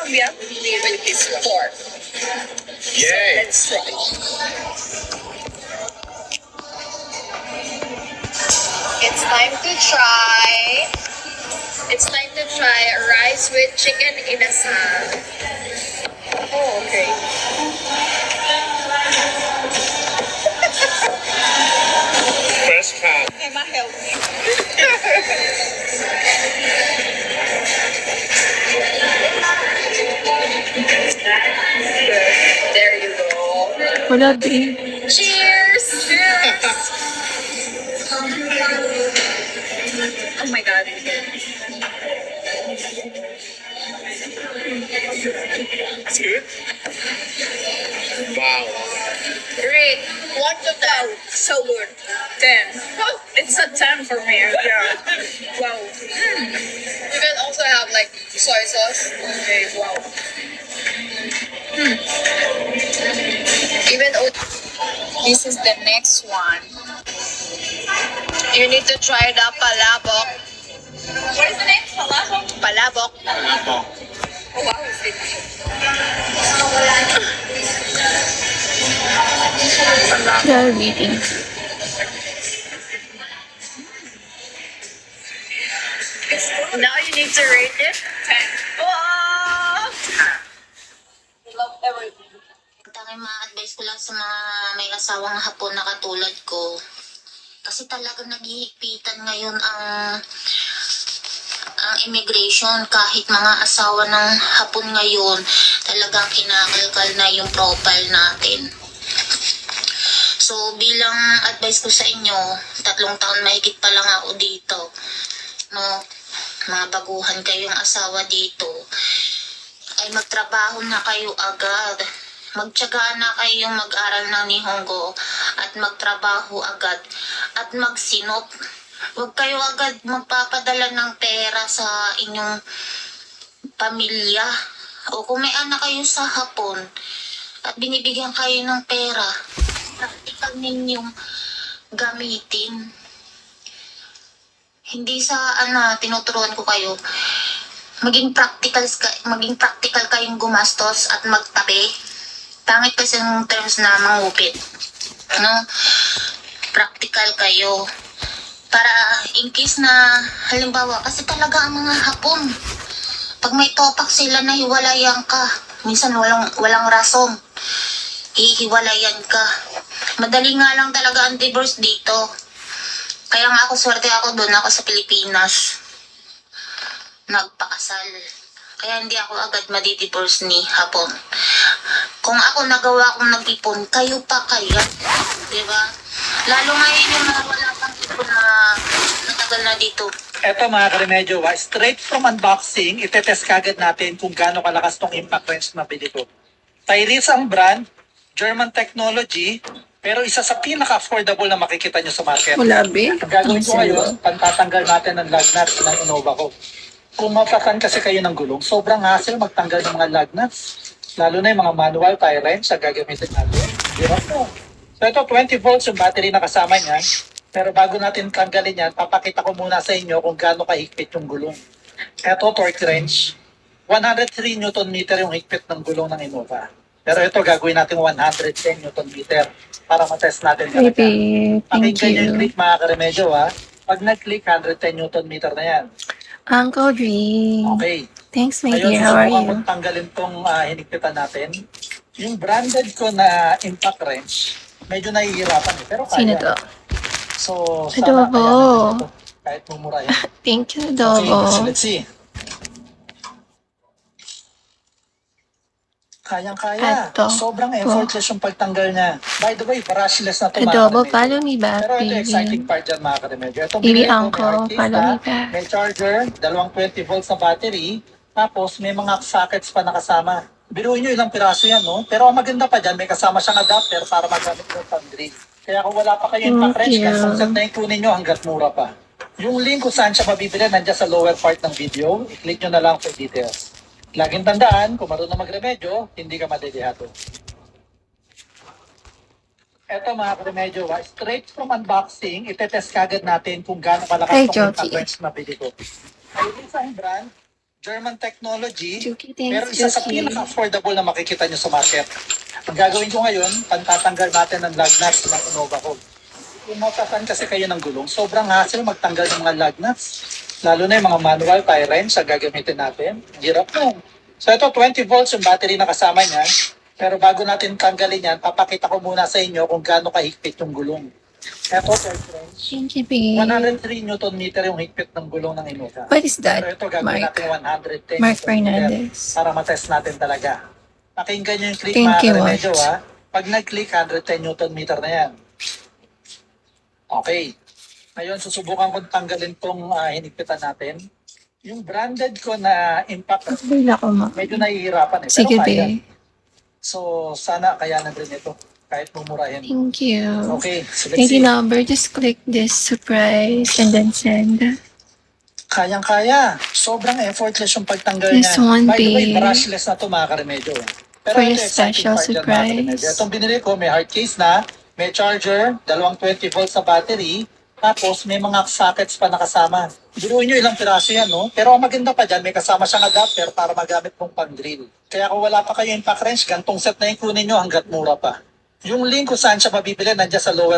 Colombia, the milk is 4. Yay! Let's try. It's time to try. It's time to try rice with chicken inasal. Oh, okay. First time. Emma, help me. There you go. Wala din. Cheers! Cheers! Oh my god. It's good? Wow. Rate 1 to 10. So good. 10. Oh, it's a 10 for me. Yeah. Wow. You can also have like soy sauce. Okay, wow. Even this is the next one. You need to try the palabok. What is the name? Palabok? Palabok. Palabok. Oh wow, it's They're eating. Now you need to rate it. 10. Oh! Love everything. Tanging ma-advise ko lang sa mga may asawang Hapon na katulad ko. Kasi talagang naghihigpitan ngayon ang immigration. Kahit mga asawa ng Hapon ngayon, talagang kinakalkal na yung profile natin. So bilang advice ko sa inyo, 3 taon mahigit pa lang ako dito. No, mga baguhan kayong asawa dito, ay magtrabaho na kayo agad. Magtiyaga na kayong mag-aral ng Nihongo at magtrabaho agad at magsinop. Huwag kayo agad magpapadala ng pera sa inyong pamilya. O kung may anak kayo sa Hapon at binibigyan kayo ng pera, practical ninyong gamitin. Hindi sa tinuturuan ko kayo. Maging practical kayong gumastos at magtabi. Pangit kasi yung terms na mangupit. No? Practical kayo. Para in case na, halimbawa, kasi talaga ang mga Hapon, pag may topak sila na hiwalayan ka, minsan walang rason, hihiwalayan ka. Madali nga lang talaga ang divorce dito. Kaya nga ako, swerte ako doon ako sa Pilipinas. Nagpakasal. Kaya hindi ako agad madidivorce ni Hapon. Kung ako nagawa kong nag-ipon, kayo pa kaya. Diba? Lalo ngayon yung mga wala pang ipon na natagal na dito. Eto mga karemedyo, straight from unboxing, itetest kagad natin kung gaano kalakas tong impact wrench na bili ko. Tyrese ang brand, German technology, pero isa sa pinaka-affordable na makikita nyo sa market. Wala din. Ang gagawin ko ngayon, pantatanggal natin ng lug nuts ng Innova ko. Kung mapatan kasi kayo ng gulong, sobrang hassle magtanggal ng mga lug nuts. Lalo na yung mga manual tie wrench na gagamitin natin. Hirap po. So ito, 20 volts yung battery na kasama niyan. Pero bago natin tanggalin yan, papakita ko muna sa inyo kung gaano kahigpit yung gulong. Ito, torque wrench. 103 Newton meter yung higpit ng gulong ng Innova. Pero ito, gagawin natin 110 Newton meter para matest natin talaga. Baby, thank Pakinggan nyo yung you. click mga karemedyo ha. Pag nag-click, 110 Newton meter na yan. Uncle Dre. Okay. Thanks, my Ngayon, dear. How are susubukan you? kong tanggalin tong hinigpitan natin. Yung branded ko na impact wrench, medyo nahihirapan eh. Pero kaya. Sino to? So, Adobo. kaya natin ito. Kahit mumura yan. Thank you, Okay, so Adobo. let's see. Kayang-kaya. Adobo. Sobrang effortless yung pagtanggal niya. By the way, brushless na ito mga Adobo, karemedyo. follow me back, Pero ito baby. exciting part dyan mga karemedyo. Ito Baby binili ko, may uncle, artista, follow me back. may charger, 20 volts na battery, tapos may mga sockets pa nakasama. Biruin nyo ilang piraso yan, no? Pero ang maganda pa dyan, may kasama siyang adapter para magamit ng pang-drill. Kaya kung wala pa kayo yung Thank pack-wrench, you. consult na yung kunin nyo hanggat mura pa. Yung link kung saan siya mabibili, nandiyan sa lower part ng video. I-click nyo na lang for details. Laging tandaan, kung marunong magremedyo, hindi ka madedihato. Eto mga karemedyo, straight from unboxing, itetest kagad natin kung gaano kalakas Hey, tong Joji. impact wrench na bili ko. Ay, isang brand, German technology. Juki, Pero thanks, isa sa Juki. pinaka-affordable na makikita nyo sa market. Ang gagawin ko ngayon, pantatanggal natin ng lug nuts ng Innova ko. Kung mapasan kasi kayo ng gulong, sobrang hassle magtanggal ng mga lug nuts. Lalo na yung mga manual tie wrench na gagamitin natin. Hirap mo. So ito, 20 volts yung battery na kasama niya. Pero bago natin tanggalin yan, papakita ko muna sa inyo kung gaano kahigpit yung gulong. Ito, third wrench. Thank you, babe. 103 Newton meter yung higpit ng gulong ng Innova. What is Pero that? ito gagawin Mark. natin 110 Mark Newton meter Fernandez. para matest natin talaga. Pakinggan nyo yung click Thank you, mga remedyo Watch. ha. Pag nag-click, 110 Newton meter na yan. Okay. Ngayon, susubukan ko tanggalin tong hinigpitan natin. Yung branded ko na impact, Bila ko, ma. medyo nahihirapan eh. Sige, Pero kaya. babe. So, sana kayanan rin ito. Kahit mumurahin. Thank you. Okay, so let's Thank you, see. number. Just click this surprise and then send. Kayang-kaya. Sobrang effortless yung pagtanggal This niya. one, By the way, babe. brushless na ito mga karemedyo. Pero For ito, your exciting special part dyan, mga surprise. karemedyo. Itong binili ko, may hard case na, may charger, dalawang 20 volts sa battery, tapos may mga sockets pa nakasama. Biruin nyo ilang piraso yan, no? Pero ang maganda pa dyan, may kasama siyang adapter para magamit mong pang-drill. Kaya kung wala pa kayo impact wrench, gantong set na yung kunin nyo hanggat mura pa. Yung link kung saan siya mabibili, nandiyan sa lower